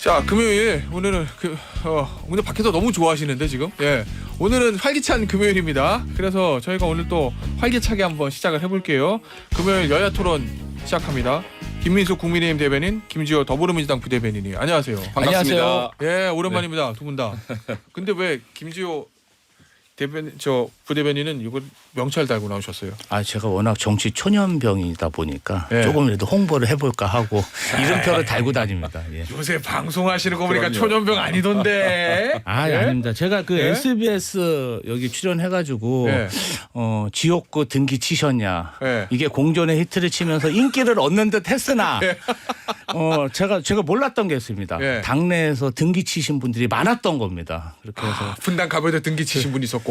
자, 금요일 오늘은 오늘 밖에서 너무 좋아하시는데 지금 오늘은 활기찬 금요일입니다. 그래서 저희가 오늘 또 활기차게 한번 시작을 해볼게요. 금요일 여야 토론 시작합니다. 김민수 국민의힘 대변인, 김지호 더불어민주당 부대변인이 안녕하세요. 반갑습니다. 예, 오랜만입니다. 두 분 다. 근데 왜 김지호 부대변인은 이걸 명찰 달고 나오셨어요? 제가 워낙 정치 초년병이다 보니까 예. 조금이라도 홍보를 해볼까 하고 이름표를 달고 다닙니다. 예. 요새 방송하시는 거 보니까 그럼요. 초년병 아니던데. 예? 아닙니다. 제가 그 예? SBS 여기 출연해가지고 예. 지옥고 등기 치셨냐. 예. 이게 공존의 히트를 치면서 인기를 얻는 듯 했으나 제가 몰랐던 게 있습니다. 예. 당내에서 등기 치신 분들이 많았던 겁니다. 그렇게 해서 분당 가보에도 등기 치신 분이 있었고.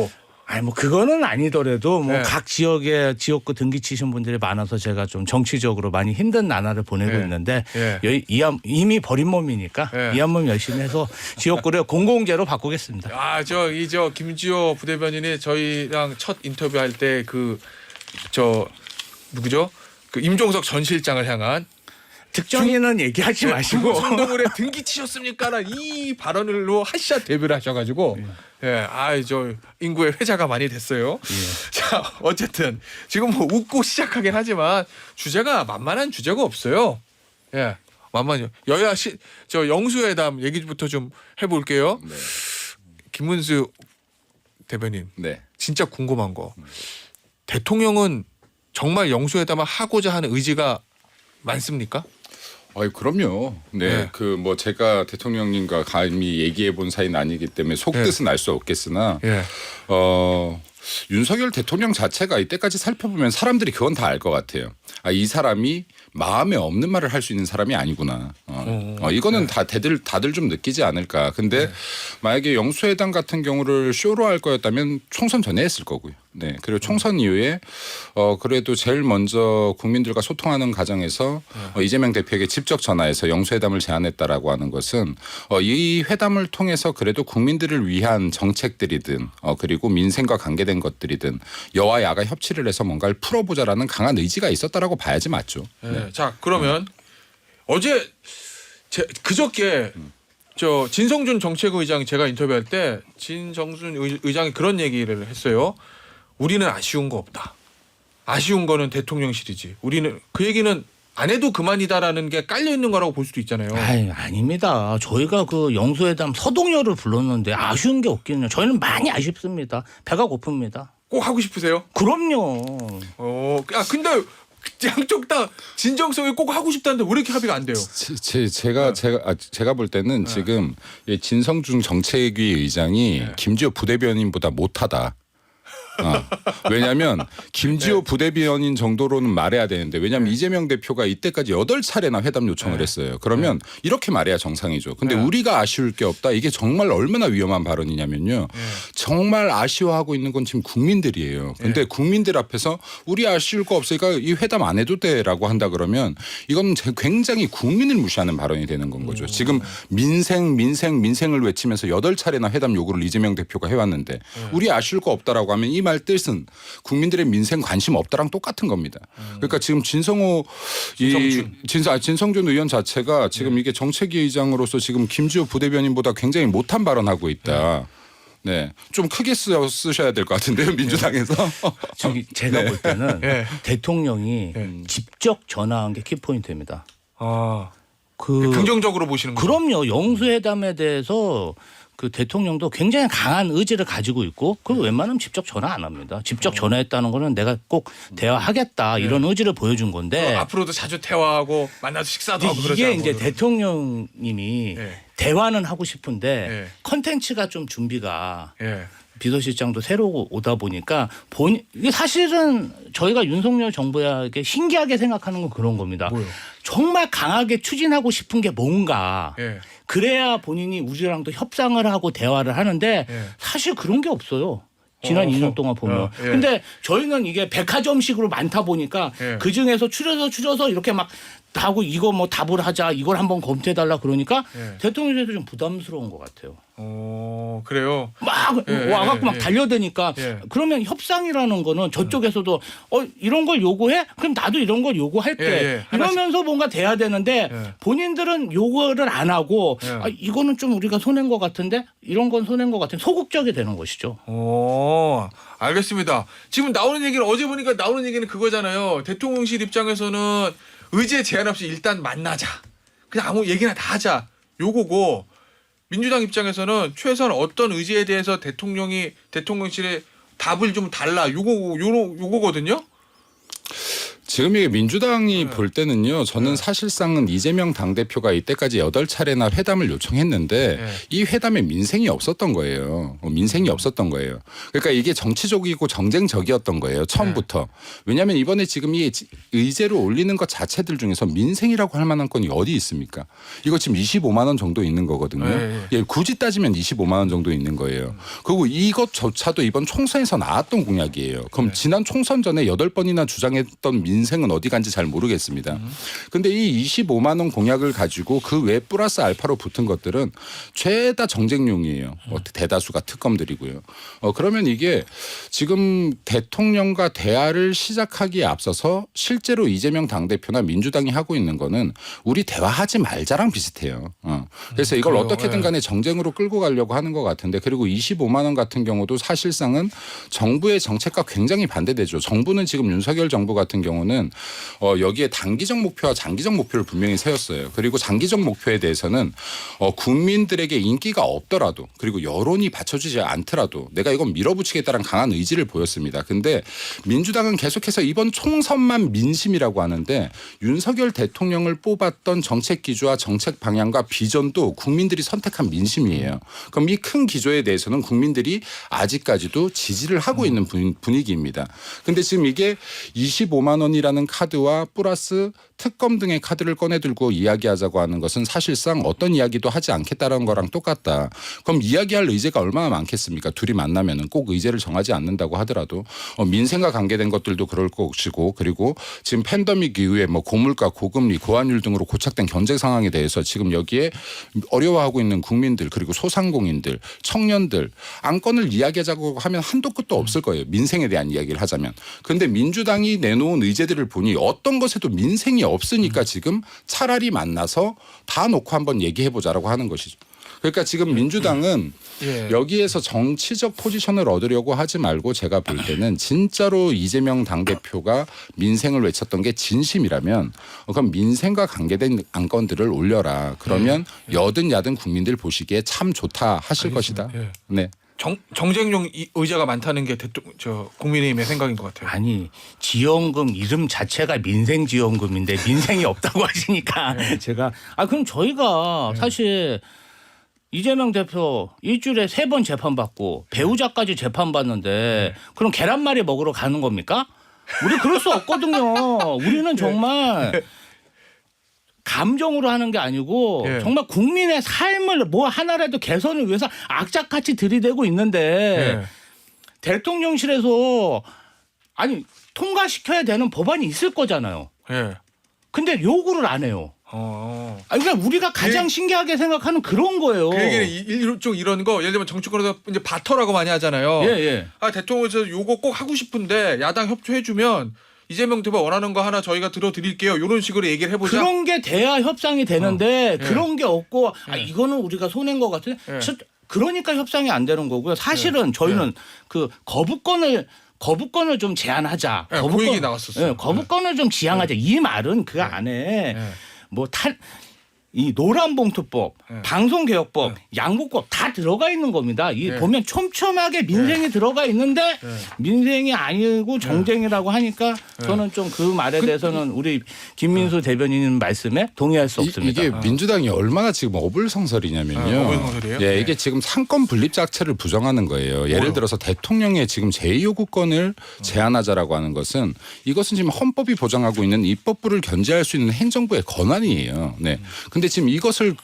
그거는 아니더라도 예. 각 지역에 지역구 등기 치신 분들이 많아서 제가 좀 정치적으로 많이 힘든 나날을 보내고 예. 있는데 예. 이미 버린 몸이니까 예. 이 한 몸 열심히 해서 지역구를 공공재로 바꾸겠습니다. 저 김지호 부대변인이 저희랑 첫 인터뷰할 때 누구죠? 그 임종석 전 실장을 향한 특정인은 얘기하지 마시고 중동물에 등기 치셨습니까라는 이 발언으로 핫샷 데뷔를 하셔가지고 저 인구의 회자가 많이 됐어요. 자, 어쨌든 지금 뭐 웃고 시작하긴 하지만 주제가 만만한 주제가 없어요. 만만해요. 영수회담 얘기부터 좀 해볼게요. 네. 김문수 대변인, 네. 진짜 궁금한 거. 대통령은 정말 영수회담을 하고자 하는 의지가 많습니까? 그럼요. 네. 네. 제가 대통령님과 감히 얘기해 본 사이는 아니기 때문에 속뜻은 알 수 없겠으나 예. 윤석열 대통령 자체가 이때까지 살펴보면 사람들이 그건 다 알 것 같아요. 이 사람이 마음에 없는 말을 할 수 있는 사람이 아니구나. 이거는 다들 좀 느끼지 않을까. 근데 만약에 영수회담 같은 경우를 쇼로 할 거였다면 총선 전에 했을 거고요. 네. 그리고 총선 이후에 그래도 제일 먼저 국민들과 소통하는 과정에서 이재명 대표에게 직접 전화해서 영수회담을 제안했다라고 하는 것은 이 회담을 통해서 그래도 국민들을 위한 정책들이든 그리고 민생과 관계된 것들이든 여와 야가 협치를 해서 뭔가를 풀어보자라는 강한 의지가 있었다라고 봐야지 맞죠. 네. 자, 그러면 그저께 진성준 정책의장 제가 인터뷰할 때 진성준 의장이 그런 얘기를 했어요. 우리는 아쉬운 거 없다. 아쉬운 거는 대통령실이지. 우리는 그 얘기는 안 해도 그만이다라는 게 깔려 있는 거라고 볼 수도 있잖아요. 아닙니다. 저희가 그 영수회담 서동열을 불렀는데 아쉬운 게 없겠네요. 저희는 많이 아쉽습니다. 배가 고픕니다. 꼭 하고 싶으세요? 그럼요. 근데 양쪽 다 진정성이 꼭 하고 싶다는데 왜 이렇게 합의가 안 돼요? 제가 볼 때는 지금 이 진성준 정책위 의장이 김지호 부대변인보다 못하다. 왜냐하면 김지호 부대변인 정도로는 말해야 되는데 왜냐하면 이재명 대표가 이때까지 8차례나 회담 요청을 했어요. 그러면 이렇게 말해야 정상이죠. 근데 우리가 아쉬울 게 없다. 이게 정말 얼마나 위험한 발언이냐면요. 정말 아쉬워하고 있는 건 지금 국민들이에요. 근데 국민들 앞에서 우리 아쉬울 거 없으니까 이 회담 안 해도 돼라고 한다 그러면 이건 굉장히 국민을 무시하는 발언이 되는 건 거죠. 지금 민생을 외치면서 8차례나 회담 요구를 이재명 대표가 해왔는데 우리 아쉬울 거 없다라고 하면 이 말 뜻은 국민들의 민생 관심 없다랑 똑같은 겁니다. 그러니까 지금 진성준 의원 자체가 지금 이게 정책위 의장으로서 지금 김지호 부대변인보다 굉장히 못한 발언하고 있다. 네, 좀 크게 쓰셔야 될 것 같은데요, 민주당에서. 제가 볼 때는 대통령이 직접 전화한 게 키포인트입니다. 긍정적으로 보시는 거죠? 그럼요. 영수회담에 대해서 그 대통령도 굉장히 강한 의지를 가지고 있고 그걸 웬만하면 직접 전화 안 합니다. 직접 전화했다는 거는 내가 꼭 대화하겠다 이런 의지를 보여준 건데 앞으로도 자주 대화하고 만나서 식사도 하고 그러지 이게 않고. 이제 대통령님이 대화는 하고 싶은데 컨텐츠가 좀 준비가 비서실장도 새로 오다 보니까 이게 사실은 저희가 윤석열 정부에게 신기하게 생각하는 건 그런 겁니다. 뭐요? 정말 강하게 추진하고 싶은 게 뭔가 그래야 본인이 우리랑도 협상을 하고 대화를 하는데 사실 그런 게 없어요. 지난 2년 동안 보면. 근데 저희는 이게 백화점식으로 많다 보니까 그중에서 추려서 이렇게 막 하고 이거 뭐 답을 하자 이걸 한번 검토해달라 그러니까 예. 대통령실에서 좀 부담스러운 것 같아요. 그래요. 막 예, 와갖고 예, 막 달려드니까 예. 그러면 협상이라는 거는 저쪽에서도 이런 걸 요구해? 그럼 나도 이런 걸 요구할게. 예, 예. 이러면서 뭔가 돼야 되는데 예. 본인들은 요구를 안 하고 예. 이거는 좀 우리가 손해인 것 같은데 이런 건 손해인 것 같은데 소극적이 되는 것이죠. 알겠습니다. 지금 나오는 얘기는 어제 보니까 나오는 얘기는 그거잖아요. 대통령실 입장에서는 의제 제한 없이 일단 만나자. 그냥 아무 얘기나 다 하자. 요거고 민주당 입장에서는 최소한 어떤 의제에 대해서 대통령실에 답을 좀 달라. 요거거든요. 지금 이게 민주당이 볼 때는요. 저는 사실상은 이재명 당대표가 이때까지 8차례나 회담을 요청했는데 이 회담에 민생이 없었던 거예요. 민생이 없었던 거예요. 그러니까 이게 정치적이고 정쟁적이었던 거예요. 처음부터. 왜냐하면 이번에 지금 이 의제로 올리는 것 자체들 중에서 민생이라고 할 만한 건이 어디 있습니까? 이거 지금 25만 원 정도 있는 거거든요. 예, 굳이 따지면 25만 원 정도 있는 거예요. 그리고 이것조차도 이번 총선에서 나왔던 공약이에요. 그럼 지난 총선 전에 8번이나 주장했던 민생은 어디 간지 잘 모르겠습니다. 근데 이 25만 원 공약을 가지고 그 외 플러스 알파로 붙은 것들은 죄다 정쟁용이에요. 대다수가 특검들이고요. 그러면 이게 지금 대통령과 대화를 시작하기에 앞서서 실제로 이재명 당대표나 민주당이 하고 있는 거는 우리 대화하지 말자랑 비슷해요. 그래서 이걸 그래요. 어떻게든 간에 정쟁으로 끌고 가려고 하는 것 같은데 그리고 25만 원 같은 경우도 사실상은 정부의 정책과 굉장히 반대되죠. 정부는 지금 윤석열 정부 같은 경우는 여기에 단기적 목표와 장기적 목표를 분명히 세웠어요. 그리고 장기적 목표에 대해서는 국민들에게 인기가 없더라도 그리고 여론이 받쳐주지 않더라도 내가 이건 밀어붙이겠다는 강한 의지를 보였습니다. 근데 민주당은 계속해서 이번 총선만 민심이라고 하는데 윤석열 대통령을 뽑았던 정책 기조와 정책 방향과 비전도 국민들이 선택한 민심이에요. 그럼 이 큰 기조에 대해서는 국민들이 아직까지도 지지를 하고 있는 분위기입니다. 근데 지금 이게 25만 원이라는 카드와 플러스 특검 등의 카드를 꺼내들고 이야기하자고 하는 것은 사실상 어떤 이야기도 하지 않겠다는 거랑 똑같다. 그럼 이야기할 의제가 얼마나 많겠습니까? 둘이 만나면은 꼭 의제를 정하지 않는다고 하더라도 민생과 관계된 것들도 그럴 것이고 그리고 지금 팬데믹 이후에 뭐 고물가, 고금리, 고환율 등으로 고착된 경제 상황에 대해서 지금 여기에 어려워하고 있는 국민들 그리고 소상공인들, 청년들 안건을 이야기하자고 하면 한도 끝도 없을 거예요. 민생에 대한 이야기를 하자면. 그런데 민주당이 내놓은 의제들을 보니 어떤 것에도 민생이 없으니까 지금 차라리 만나서 다 놓고 한번 얘기해보자라고 하는 것이죠. 그러니까 지금 민주당은 여기에서 정치적 포지션을 얻으려고 하지 말고 제가 볼 때는 진짜로 이재명 당대표가 민생을 외쳤던 게 진심이라면 그럼 민생과 관계된 안건들을 올려라. 그러면 여든 야든 국민들 보시기에 참 좋다 하실 것이다. 네. 정쟁용 의제가 많다는 게 국민의힘의 생각인 것 같아요. 아니 지원금 이름 자체가 민생지원금인데 민생이 없다고 하시니까 제가 그럼 저희가 사실 이재명 대표 일주일에 3번 재판받고 배우자까지 재판받는데 그럼 계란말이 먹으러 가는 겁니까? 우리 그럴 수 없거든요. 우리는 정말 감정으로 하는 게 아니고 정말 국민의 삶을 뭐 하나라도 개선을 위해서 악착같이 들이대고 있는데 대통령실에서 통과시켜야 되는 법안이 있을 거잖아요. 근데 요구를 안 해요. 그러니까 우리가 가장 신기하게 생각하는 그런 거예요. 그 얘기는 좀 이런 거 예를 들면 정치권에서 이제 바터라고 많이 하잖아요. 대통령에서 요거 꼭 하고 싶은데 야당 협조해주면 이재명 대표 원하는 거 하나 저희가 들어드릴게요. 이런 식으로 얘기를 해보자. 그런 게 돼야 협상이 되는데 그런 게 없고 이거는 우리가 손해인 것 같은데 그러니까 협상이 안 되는 거고요. 사실은 저희는 그 거부권을 좀 제한하자. 그 얘기 나왔었어요. 거부권을 좀 지향하자. 이 말은 그 안에 이 노란봉투법, 방송개혁법, 양국법 다 들어가 있는 겁니다. 보면 촘촘하게 민생이 들어가 있는데 민생이 아니고 정쟁이라고 하니까 저는 좀 그 말에 대해서는 우리 김민수 대변인 말씀에 동의할 수 없습니다. 이게 민주당이 얼마나 지금 어불성설이냐면요. 어불성설이에요? 이게 지금 상권 분립 자체를 부정하는 거예요. 예를 들어서 대통령의 지금 제2요구권을 제한하자라고 하는 것은 이것은 지금 헌법이 보장하고 있는 입법부를 견제할 수 있는 행정부의 권한이에요. 네. 근데 근데 지금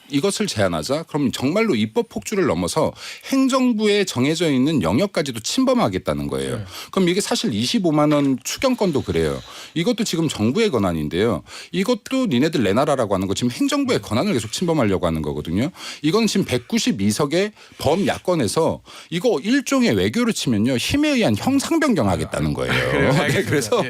이것을 제안하자 그럼 정말로 입법 폭주를 넘어서 행정부에 정해져 있는 영역까지도 침범하겠다는 거예요. 네. 그럼 이게 사실 25만 원 추경권도 그래요. 이것도 지금 정부의 권한인데요. 이것도 니네들 내놔라라고 하는 거 지금 행정부의 권한을 계속 침범하려고 하는 거거든요. 이건 지금 192석의 범야권에서 이거 일종의 외교로 치면요. 힘에 의한 형상 변경하겠다는 거예요. 그래서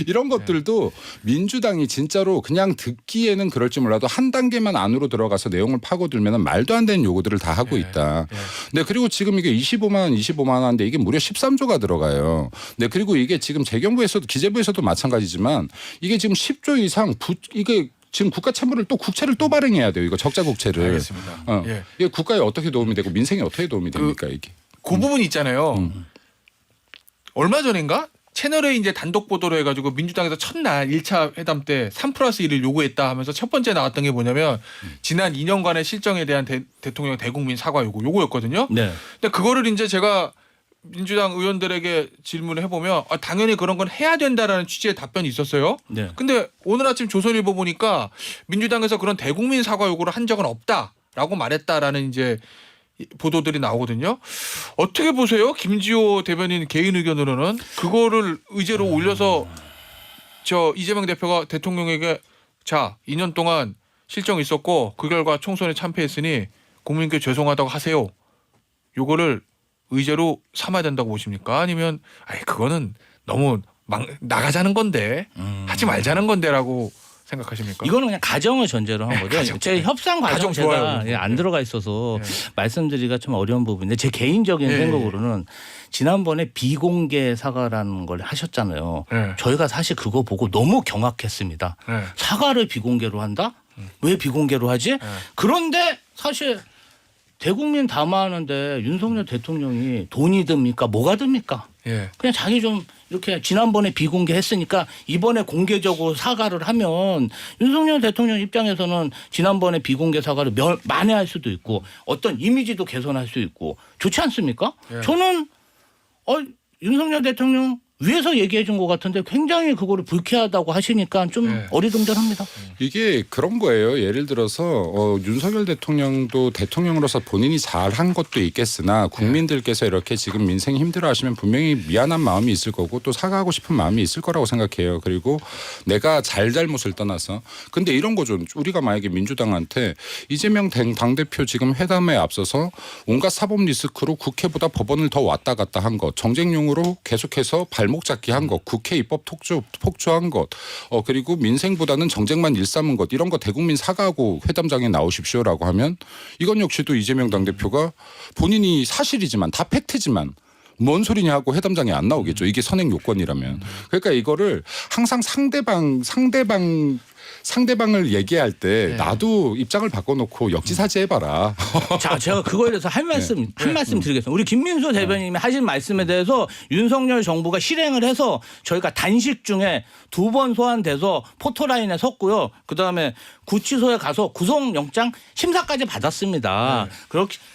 이런 것들도 민주당이 진짜로 그냥 듣기에는 그럴지 몰라도 한 단계만 안으로 들어가서 내용을 파고들면 말도 안 되는 요구들을 다 하고 있다. 네, 그리고 지금 이게 25만 원인데 이게 무려 13조가 들어가요. 네, 그리고 이게 지금 재경부에서도 기재부에서도 마찬가지지만 이게 지금 10조 이상 이게 지금 국가 채무를 또 국채를 또 발행해야 돼요. 이거 적자 국채를. 알겠습니다. 예. 이게 국가에 어떻게 도움이 되고 민생에 어떻게 도움이 됩니까 이게? 그 부분 있잖아요. 얼마 전인가 채널에 이제 단독 보도를 해가지고 민주당에서 첫날 1차 회담 때 3+1을 요구했다 하면서 첫 번째 나왔던 게 뭐냐면 지난 2년간의 실정에 대한 대통령 대국민 사과 요구였거든요. 네. 근데 그거를 이제 제가 민주당 의원들에게 질문을 해보면 당연히 그런 건 해야 된다라는 취지의 답변이 있었어요. 네. 근데 오늘 아침 조선일보 보니까 민주당에서 그런 대국민 사과 요구를 한 적은 없다라고 말했다라는 이제 보도들이 나오거든요. 어떻게 보세요? 김지호 대변인 개인 의견으로는 그거를 의제로 올려서 저 이재명 대표가 대통령에게 자 2년 동안 실정이 있었고 그 결과 총선에 참패했으니 국민께 죄송하다고 하세요. 요거를 의제로 삼아야 된다고 보십니까? 아니면 그거는 너무 나가자는 건데 하지 말자는 건데라고 생각하십니까? 이거는 그냥 가정을 전제로 한 거죠. 제 협상 과정 제가 안 들어가 있어서 말씀드리기가 좀 어려운 부분인데 제 개인적인 생각으로는 지난번에 비공개 사과라는 걸 하셨잖아요. 저희가 사실 그거 보고 너무 경악했습니다. 사과를 비공개로 한다? 왜 비공개로 하지? 그런데 사실 대국민 담화하는데 윤석열 대통령이 돈이 듭니까? 뭐가 듭니까? 그냥 자기 좀 이렇게 지난번에 비공개했으니까 이번에 공개적으로 사과를 하면 윤석열 대통령 입장에서는 지난번에 비공개 사과를 만회할 수도 있고 어떤 이미지도 개선할 수 있고 좋지 않습니까? 저는 윤석열 대통령 위에서 얘기해 준 것 같은데 굉장히 그거를 불쾌하다고 하시니까 좀 어리둥절합니다. 이게 그런 거예요. 예를 들어서 윤석열 대통령도 대통령으로서 본인이 잘한 것도 있겠으나 국민들께서 이렇게 지금 민생 힘들어하시면 분명히 미안한 마음이 있을 거고 또 사과하고 싶은 마음이 있을 거라고 생각해요. 그리고 내가 잘못을 떠나서 근데 이런 거죠. 우리가 만약에 민주당한테 이재명 당대표 지금 회담에 앞서서 온갖 사법 리스크로 국회보다 법원을 더 왔다 갔다 한 것 정쟁용으로 계속해서 발목 잡기 한 것, 국회 입법 폭주한 것, 그리고 민생보다는 정쟁만 일삼은 것 이런 거 대국민 사과하고 회담장에 나오십시오라고 하면 이건 역시도 이재명 당대표가 본인이 사실이지만 다 팩트지만 뭔 소리냐 하고 회담장에 안 나오겠죠. 이게 선행 요건이라면. 그러니까 이거를 항상 상대방을 얘기할 때 나도 입장을 바꿔놓고 역지사지해봐라. 자, 제가 그거에 대해서 한 말씀 드리겠습니다. 우리 김민수 대변인님이 하신 말씀에 대해서 윤석열 정부가 실행을 해서 저희가 단식 중에 2번 소환돼서 포토라인에 섰고요. 그다음에 구치소에 가서 구속영장 심사까지 받았습니다.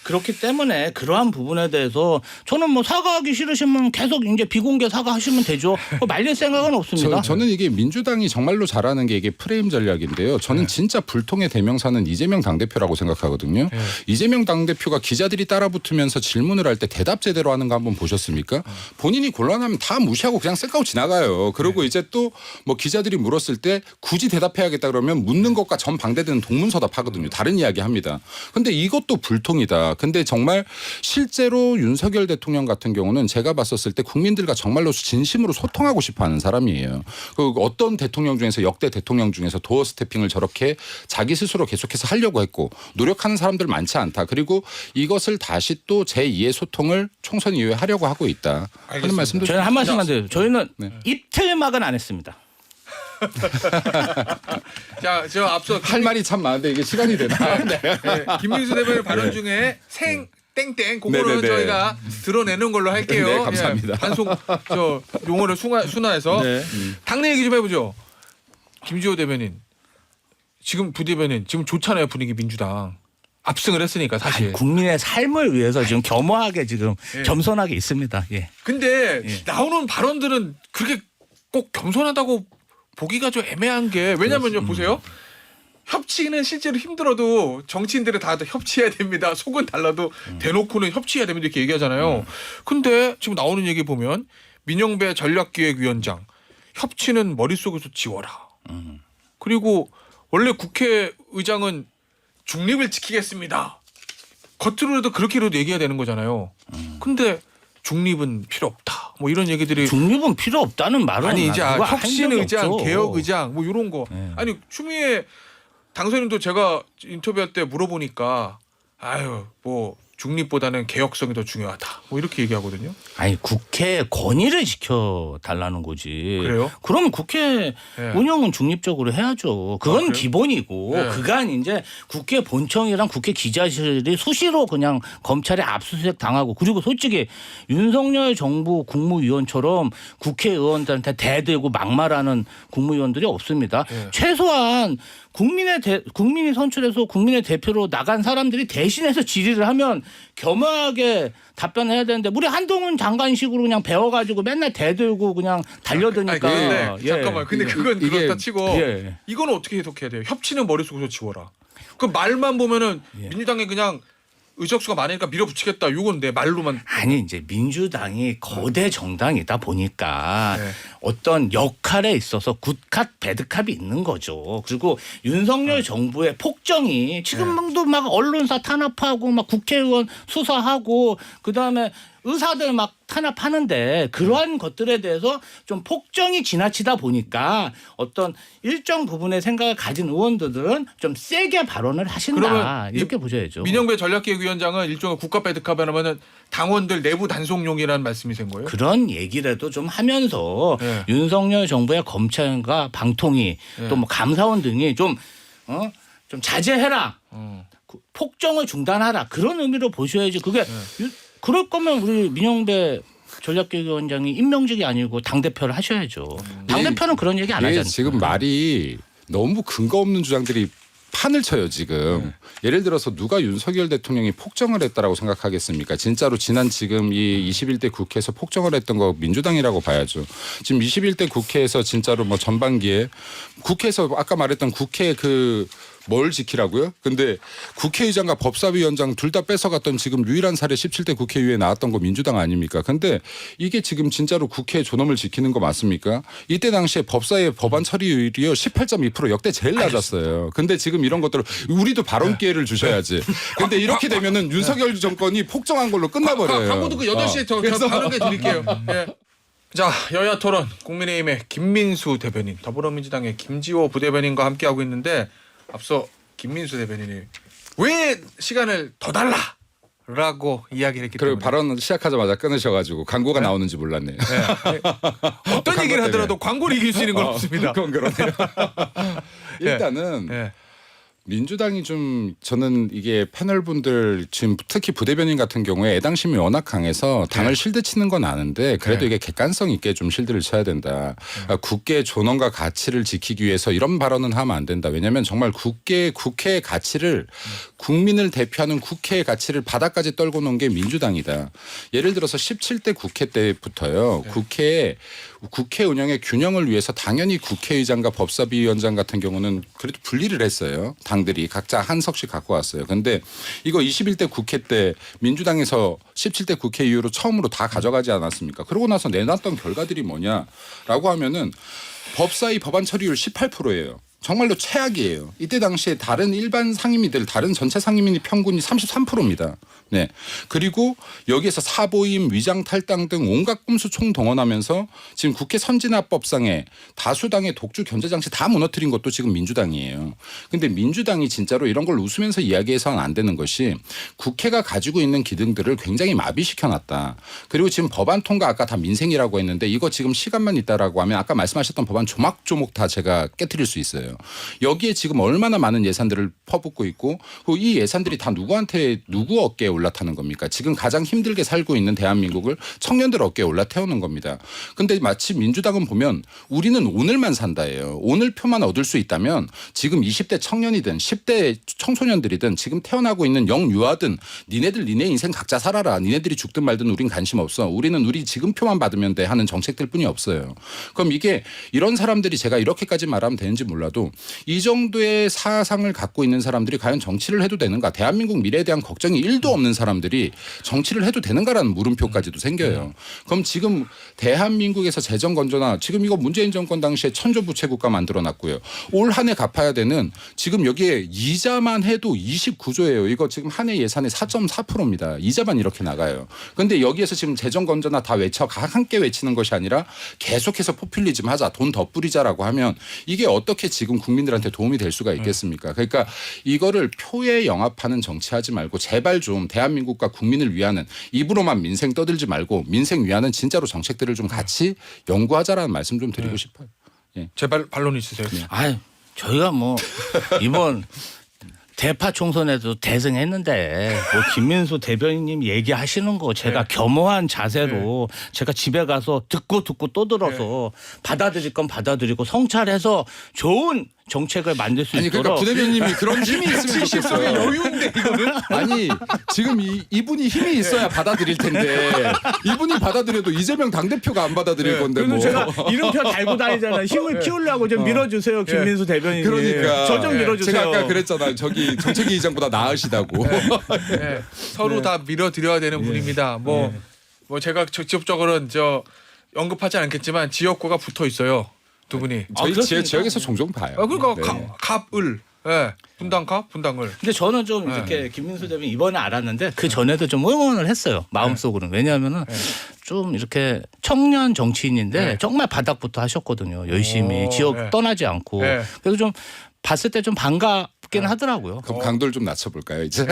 그렇기 때문에 그러한 부분에 대해서 저는 뭐 사과하기 싫으시면 계속 이제 비공개 사과하시면 되죠. 말릴 생각은 없습니다. 저는 이게 민주당이 정말로 잘하는 게 이게 프레임 전략인데요. 저는 진짜 불통의 대명사는 이재명 당대표라고 생각하거든요. 이재명 당대표가 기자들이 따라붙으면서 질문을 할 때 대답 제대로 하는 거 한번 보셨습니까? 본인이 곤란하면 다 무시하고 그냥 쌩까고 지나가요. 그리고 이제 또 뭐 기자들이 물었을 때 굳이 대답해야겠다 그러면 묻는 것과 전방대되는 동문서답하거든요. 다른 이야기 합니다. 근데 이것도 불통이다. 근데 정말 실제로 윤석열 대통령 같은 경우는 제가 봤었을 때 국민들과 정말로 진심으로 소통하고 싶어하는 사람이에요. 그 어떤 대통령 중에서 역대 대통령 중에서 도어 스태핑을 저렇게 자기 스스로 계속해서 하려고 했고 노력하는 사람들 많지 않다. 그리고 이것을 다시 또 제2의 소통을 총선 이후에 하려고 하고 있다. 하는 말씀도 저는 한 말씀만 드려요. 저희는 입틀막은 안 했습니다. 자, 저 앞서 할 말이 참 많은데 이게 시간이 되나? 김민수 대변인 발언 중에 땡땡 그거는 저희가 드러내는 걸로 할게요. 네, 감사합니다. 반송 저 용어를 순화해서 당내 얘기 좀 해보죠. 김지호 대변인 지금 부대변인 지금 좋잖아요 분위기 민주당 압승을 했으니까 사실. 국민의 삶을 위해서 지금 겸허하게 지금 겸손하게 있습니다. 근데 나오는 발언들은 그렇게 꼭 겸손하다고 보기가 좀 애매한 게 왜냐면요 보세요. 협치는 실제로 힘들어도 정치인들은 다 협치해야 됩니다. 속은 달라도 대놓고는 협치해야 됩니다. 이렇게 얘기하잖아요. 근데 지금 나오는 얘기 보면 민영배 전략기획위원장 협치는 머릿속에서 지워라. 그리고 원래 국회의장은 중립을 지키겠습니다. 겉으로라도 그렇게라도 얘기해야 되는 거잖아요. 근데 중립은 필요 없다. 뭐 이런 얘기들이 중립은 필요 없다는 말은 아니 이제 누가 한 적이 혁신의장, 없죠. 개혁의장 뭐 이런 거. 아니 추미애 당선인도 제가 인터뷰할 때 물어보니까 아유 뭐 중립보다는 개혁성이 더 중요하다. 뭐 이렇게 얘기하거든요. 아니 국회 권위를 지켜 달라는 거지. 그래요? 그럼 국회 네. 운영은 중립적으로 해야죠. 그건 그래요? 기본이고 네. 그간 이제 국회 본청이랑 국회 기자실이 수시로 그냥 검찰에 압수수색 당하고 그리고 솔직히 윤석열 정부 국무위원처럼 국회의원들한테 대들고 막말하는 국무위원들이 없습니다. 네. 최소한 국민이 선출해서 국민의 대표로 나간 사람들이 대신해서 질의를 하면 겸허하게 답변해야 되는데 우리 한동훈 장관식으로 그냥 배워가지고 맨날 대들고 그냥 달려드니까. 근데 예. 잠깐만. 근데 그건 이게- 그렇다 치고 예. 이건 어떻게 해석해야 돼요? 협치는 머릿속에서 지워라. 그 말만 보면은 민주당이 그냥 의석수가 많으니까 밀어붙이겠다. 요건 내 말로만. 아니 이제 민주당이 거대 정당이다 보니까 네. 어떤 역할에 있어서 굿캅 배드캅이 있는 거죠. 그리고 윤석열 정부의 폭정이 지금도 막 언론사 탄압하고 막 국회의원 수사하고 그다음에 의사들 막 탄압하는데 그러한 것들에 대해서 좀 폭정이 지나치다 보니까 어떤 일정 부분의 생각을 가진 의원들은 좀 세게 발언을 하신다. 그러면 이렇게 보셔야죠. 민영배 전략기획위원장은 일종의 국가 배드캅이라면은 당원들 내부 단속용이라는 말씀이신 거예요? 그런 얘기라도 좀 하면서 네. 윤석열 정부의 검찰과 방통위 네. 또 뭐 감사원 등이 좀 자제해라. 폭정을 중단하라. 그런 의미로 보셔야지. 그게 그럴 거면 우리 민영배 전략기획위원장이 임명직이 아니고 당대표를 하셔야죠. 당대표는 그런 얘기 안 이게 하잖아요. 지금 말이 너무 근거 없는 주장들이 판을 쳐요 지금. 예를 들어서 누가 윤석열 대통령이 폭정을 했다라고 생각하겠습니까? 진짜로 지난 지금 이 21대 국회에서 폭정을 했던 거 민주당이라고 봐야죠. 지금 21대 국회에서 진짜로 뭐 전반기에 국회에서 아까 말했던 국회 뭘 지키라고요? 근데 국회의장과 법사위원장 둘 다 뺏어갔던 지금 유일한 사례 17대 국회의회에 나왔던 거 민주당 아닙니까? 근데 이게 지금 진짜로 국회 존엄을 지키는 거 맞습니까? 이때 당시에 법사의 법안 처리율이요 18.2% 역대 제일 낮았어요. 근데 지금 이런 것들을 우리도 발언 기회를 주셔야지. 근데 이렇게 되면은 윤석열 정권이 폭정한 걸로 끝나버려요. 광고도 그 8시에 저 발언해 드릴게요. 예. 자, 여야 토론 국민의힘의 김민수 대변인, 더불어민주당의 김지호 부대변인과 함께하고 있는데 앞서 김민수 대변인이 왜 시간을 더 달라라고 이야기를 했기 그리고 때문에 발언 시작하자마자 끊으셔가지고 광고가 나오는지 몰랐네요. 어떤 얘기를 하더라도 광고를 이길 수 있는 건 없습니다. 그건 그러네요. 일단은 예. 민주당이 좀 저는 이게 패널분들 지금 특히 부대변인 같은 경우에 애당심이 워낙 강해서 당을 실드치는 건 아는데 그래도 이게 객관성 있게 좀 실드를 쳐야 된다. 국가의 존엄과 가치를 지키기 위해서 이런 발언은 하면 안 된다. 왜냐하면 정말 국회의 가치를 국민을 대표하는 국회의 가치를 바닥까지 떨고 놓은 게 민주당이다. 예를 들어서 17대 국회 때부터요. 국회 운영의 균형을 위해서 당연히 국회의장과 법사위원장 같은 경우는 그래도 분리를 했어요. 당들이 각자 한 석씩 갖고 왔어요. 그런데 이거 21대 국회 때 민주당에서 17대 국회 이후로 처음으로 다 가져가지 않았습니까? 그러고 나서 내놨던 결과들이 뭐냐라고 하면은 법사위 법안 처리율 18%예요. 정말로 최악이에요. 이때 당시에 다른 일반 상임위들, 다른 전체 상임위 평균이 33%입니다. 네. 그리고 여기에서 사보임, 위장 탈당 등 온갖 꼼수 총동원하면서 지금 국회 선진화법상에 다수당의 독주 견제 장치 다 무너뜨린 것도 지금 민주당이에요. 근데 민주당이 진짜로 이런 걸 웃으면서 이야기해서는 안 되는 것이 국회가 가지고 있는 기능들을 굉장히 마비시켜놨다. 그리고 지금 법안 통과 아까 다 민생이라고 했는데 이거 지금 시간만 있다라고 하면 아까 말씀하셨던 법안 조목조목 다 제가 깨트릴 수 있어요. 여기에 지금 얼마나 많은 예산들을 퍼붓고 있고 그리고 이 예산들이 다 누구 어깨에 올라타는 겁니까? 지금 가장 힘들게 살고 있는 대한민국을 청년들 어깨에 올라태우는 겁니다. 그런데 마치 민주당은 보면 우리는 오늘만 산다예요. 오늘 표만 얻을 수 있다면 지금 20대 청년이든 10대 청소년들이든 지금 태어나고 있는 영유아든 니네들 니네 인생 각자 살아라. 니네들이 죽든 말든 우린 관심 없어. 우리는 우리 지금 표만 받으면 돼 하는 정책들 뿐이 없어요. 그럼 이게 이런 사람들이 제가 이렇게까지 말하면 되는지 몰라도 정도로 이 정도의 사상을 갖고 있는 사람들이 과연 정치를 해도 되는가? 대한민국 미래에 대한 걱정이 1도 없는 사람들이 정치를 해도 되는가라는 물음표까지도 생겨요. 그럼 지금 대한민국에서 재정 건전화 지금 이거 문재인 정권 당시에 천조부채 국가 만들어놨고요. 올 한 해 갚아야 되는 지금 여기에 이자만 해도 29조예요. 이거 지금 한 해 예산의 4.4%입니다. 이자만 이렇게 나가요. 그런데 여기에서 지금 재정 건전화 다 외쳐 함께 외치는 것이 아니라 계속해서 포퓰리즘 하자, 돈 더 뿌리자라고 하면 이게 어떻게 지금 국민들한테 도움이 될 수가 있겠습니까? 그러니까 이거를 표에 영합하는 정치하지 말고 제발 좀 대한민국과 국민을 위하는 입으로만 민생 떠들지 말고 민생 위하는 진짜로 정책들을 좀 같이 연구하자라는 말씀 좀 드리고 싶어요. 예. 제발 반론 있으세요? 아, 저희가 뭐 이번 대파 총선에도 대승했는데 뭐 김민수 대변인님 얘기하시는 거 제가 겸허한 자세로 제가 집에 가서 듣고 또 들어서 받아들일 건 받아들이고 성찰해서 좋은 정책을 만들 수 아니 있도록. 그러니까 부대변님이 그런 힘이 있으면 좋겠어요. 여유인데 이거는 아니 지금 이분이 힘이 있어야 받아들일 텐데 이분이 받아들여도 이재명 당대표가 안 받아들일 건데 그래서 뭐. 제가 이름표 달고 다니잖아요. 힘을 키우려고 좀 밀어주세요, 김민수 대변인님. 그러니까 저 좀 밀어주세요. 제가 아까 그랬잖아요. 저기 정책위 의장보다 나으시다고. 서로 다 밀어드려야 되는 분입니다. 뭐 제가 직접적으로는 언급하지 않겠지만 지역구가 붙어 있어요. 두 분이. 저희 그렇습니까? 지역에서 종종 봐요. 그러니까 네. 갑을 분당갑 분당을. 근데 저는 좀 이렇게 김민수 대변인 이번에 알았는데 그 전에도 좀 응원을 했어요. 마음속으로는. 왜냐하면은 좀 이렇게 청년 정치인인데 정말 바닥부터 하셨거든요. 열심히 지역 떠나지 않고. 그래서 좀 봤을 때 좀 반갑긴 하더라고요. 그럼 강도를 좀 낮춰볼까요 이제?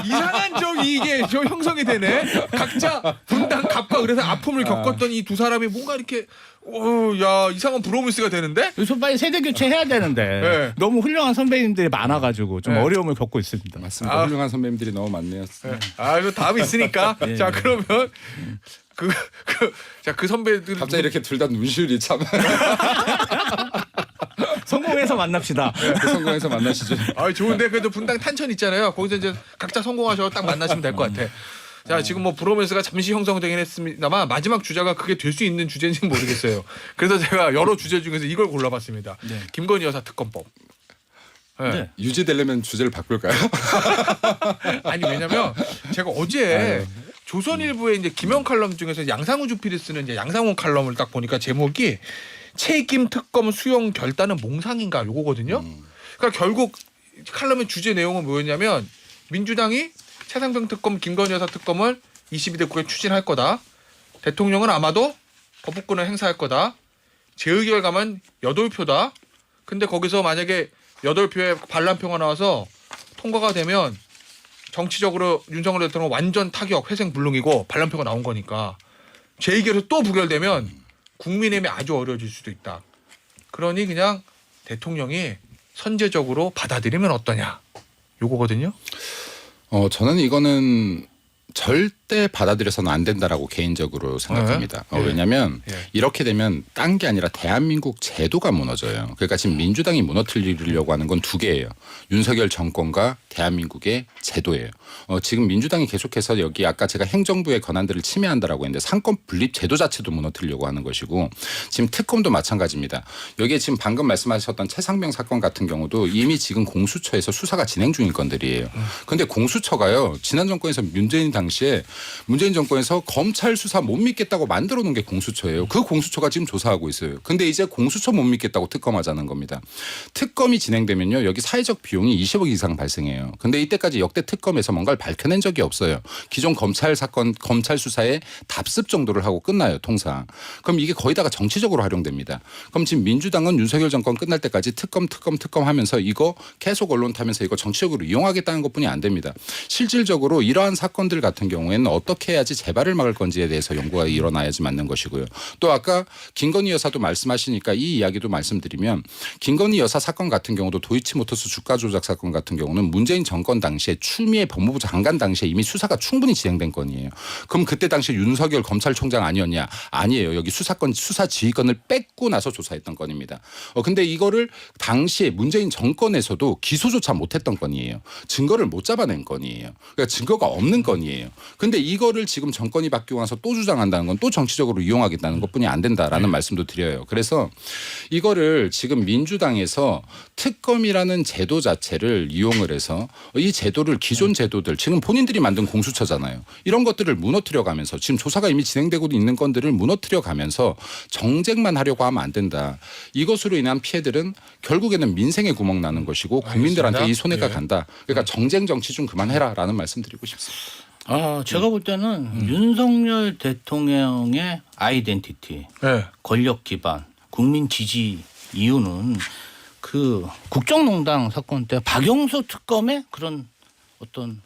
이상한 이게 형성이 되네. 각자 분당 갑과 그래서 아픔을 겪었던 이 두 사람이 뭔가 이렇게 야 이상한 브로미스가 되는데. 요즘 빨리 세대 교체해야 되는데 너무 훌륭한 선배님들이 많아가지고 좀 어려움을 겪고 있습니다. 맞습니다. 훌륭한 선배님들이 너무 많네요. 이거 다음 있으니까. 자 그러면 그 선배들 갑자기 이렇게 둘 다 눈시울이 참. 성공해서 만납시다. 그 성공해서 만나시죠. 좋은데 그래도 분당 탄천 있잖아요. 거기서 이제 각자 성공하셔서 딱 만나시면 될 것 같아. 자 지금 뭐 브로맨스가 잠시 형성되긴 했습니다만 마지막 주제가 그게 될 수 있는 주제인지는 모르겠어요. 그래서 제가 여러 주제 중에서 이걸 골라봤습니다. 김건희 여사 특검법. 유지되려면 주제를 바꿀까요? 아니 왜냐면 제가 어제 조선일보의 이제 김영 칼럼 중에서 양상우 주필이 쓰는 이제 양상우 칼럼을 딱 보니까 제목이 책임 특검 수용 결단은 몽상인가 요거거든요. 그러니까 결국 칼럼의 주제 내용은 뭐였냐면 민주당이 최상병 특검, 김건희 여사 특검을 22대 국회에 추진할 거다. 대통령은 아마도 거부권을 행사할 거다. 재의결감은 8표다. 근데 거기서 만약에 8표의 반란표가 나와서 통과가 되면 정치적으로 윤석열 대통령은 완전 타격, 회생불능이고 반란표가 나온 거니까 재의결에서 또 부결되면 국민의힘이 아주 어려워질 수도 있다. 그러니 그냥 대통령이 선제적으로 받아들이면 어떠냐. 요거거든요. 저는 이거는 절대 받아들여서는 안 된다라고 개인적으로 생각합니다. 왜냐하면 이렇게 되면 딴 게 아니라 대한민국 제도가 무너져요. 그러니까 지금 민주당이 무너뜨리려고 하는 건 두 개예요. 윤석열 정권과 대한민국의 제도예요. 지금 민주당이 계속해서 여기 아까 제가 행정부의 권한들을 침해한다라고 했는데 상권 분립 제도 자체도 무너뜨리려고 하는 것이고 지금 특검도 마찬가지입니다. 여기에 지금 방금 말씀하셨던 최상병 사건 같은 경우도 이미 지금 공수처에서 수사가 진행 중인 건들이에요. 그런데 공수처가요. 지난 정권에서 문재인 정권에서 검찰 수사 못 믿겠다고 만들어 놓은 게 공수처예요. 그 공수처가 지금 조사하고 있어요. 근데 이제 공수처 못 믿겠다고 특검하자는 겁니다. 특검이 진행되면요. 여기 사회적 비용이 20억 이상 발생해요. 근데 이때까지 역대 특검에서 뭔가를 밝혀낸 적이 없어요. 기존 검찰 사건, 검찰 수사에 답습 정도를 하고 끝나요. 통상. 그럼 이게 거의 다가 정치적으로 활용됩니다. 그럼 지금 민주당은 윤석열 정권 끝날 때까지 특검 하면서 이거 계속 언론 타면서 이거 정치적으로 이용하겠다는 것뿐이 안 됩니다. 실질적으로 이러한 사건들 같은 경우에는 어떻게 해야지 재발을 막을 건지에 대해서 연구가 일어나야지 맞는 것이고요. 또 아까 김건희 여사도 말씀하시니까 이 이야기도 말씀드리면 김건희 여사 사건 같은 경우도 도이치모터스 주가 조작 사건 같은 경우는 문재인 정권 당시에 추미애 법무부 장관 당시에 이미 수사가 충분히 진행된 건이에요. 그럼 그때 당시 윤석열 검찰총장 아니었냐? 아니에요. 여기 수사권 수사 지휘권을 뺏고 나서 조사했던 건입니다. 근데 이거를 당시에 문재인 정권에서도 기소조차 못했던 건이에요. 증거를 못 잡아낸 건이에요. 그러니까 증거가 없는 건이에요. 근데 이거를 지금 정권이 바뀌고 나서 또 주장한다는 건 또 정치적으로 이용하겠다는 것뿐이 안 된다라는 말씀도 드려요. 그래서 이거를 지금 민주당에서 특검이라는 제도 자체를 이용을 해서 이 제도를 기존 제도들 지금 본인들이 만든 공수처잖아요. 이런 것들을 무너뜨려 가면서 지금 조사가 이미 진행되고 있는 건들을 무너뜨려 가면서 정쟁만 하려고 하면 안 된다. 이것으로 인한 피해들은 결국에는 민생에 구멍 나는 것이고 국민들한테 알겠습니다. 이 손해가 예. 간다. 그러니까 정쟁 정치 좀 그만해라라는 말씀 드리고 싶습니다. 제가 볼 때는 윤석열 대통령의 아이덴티티, 예. 권력 기반, 국민 지지 이유는 그 국정농단 사건 때 박영수 특검의 그런 어떤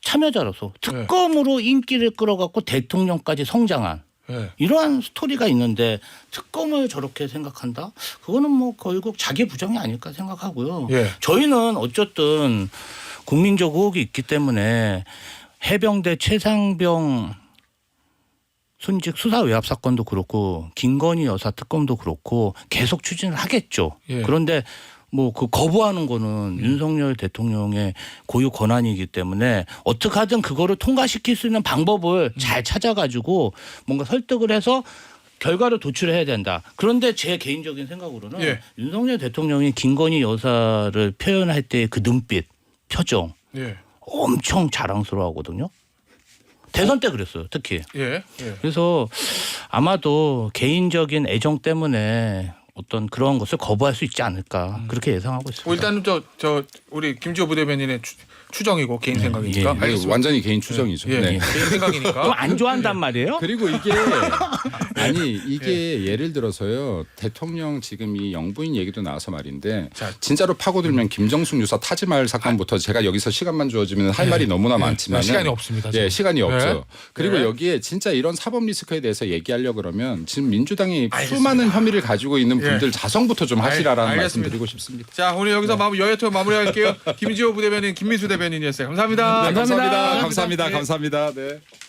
참여자로서 특검으로 인기를 끌어갖고 대통령까지 성장한 예. 이러한 스토리가 있는데 특검을 저렇게 생각한다? 그거는 뭐 결국 자기 부정이 아닐까 생각하고요. 예. 저희는 어쨌든 국민적 의혹이 있기 때문에 해병대 최상병 순직 수사 외압 사건도 그렇고 김건희 여사 특검도 그렇고 계속 추진을 하겠죠. 예. 그런데 뭐 그 거부하는 거는 윤석열 대통령의 고유 권한이기 때문에 어떻게 하든 그거를 통과시킬 수 있는 방법을 잘 찾아가지고 뭔가 설득을 해서 결과를 도출해야 된다. 그런데 제 개인적인 생각으로는 예. 윤석열 대통령이 김건희 여사를 표현할 때 그 눈빛, 표정 예. 엄청 자랑스러워하거든요. 대선 때 그랬어요, 특히. 예. 예. 그래서 아마도 개인적인 애정 때문에 어떤 그런 것을 거부할 수 있지 않을까 그렇게 예상하고 있습니다. 뭐 일단은 저 우리 김지호 부대변인의 추정이고 개인 생각이니까. 예. 알겠습니다. 완전히 개인 추정이죠. 예. 네. 개인 생각이니까. 그럼 안 좋아한단 말이에요? 그리고 이게 아니 이게 예를 들어서요 대통령 지금 이 영부인 얘기도 나와서 말인데 자. 진짜로 파고들면 김정숙 유사 타지마을 사건부터 제가 여기서 시간만 주어지면 할 말이 너무나 많지만 시간이 없습니다. 예, 지금. 시간이 없죠. 그리고 네. 여기에 진짜 이런 사법 리스크에 대해서 얘기하려 그러면 지금 민주당이 알겠습니다. 수많은 혐의를 가지고 있는 분들 예. 자성부터 좀 하시라라는 말씀 알겠습니다. 드리고 싶습니다. 자, 오늘 여기서 여야토 마무리할게요. 김지호 부대변인, 김민수 대변인이었어요. 감사합니다. 네, 감사합니다. 예. 감사합니다. 감사합니다. 네.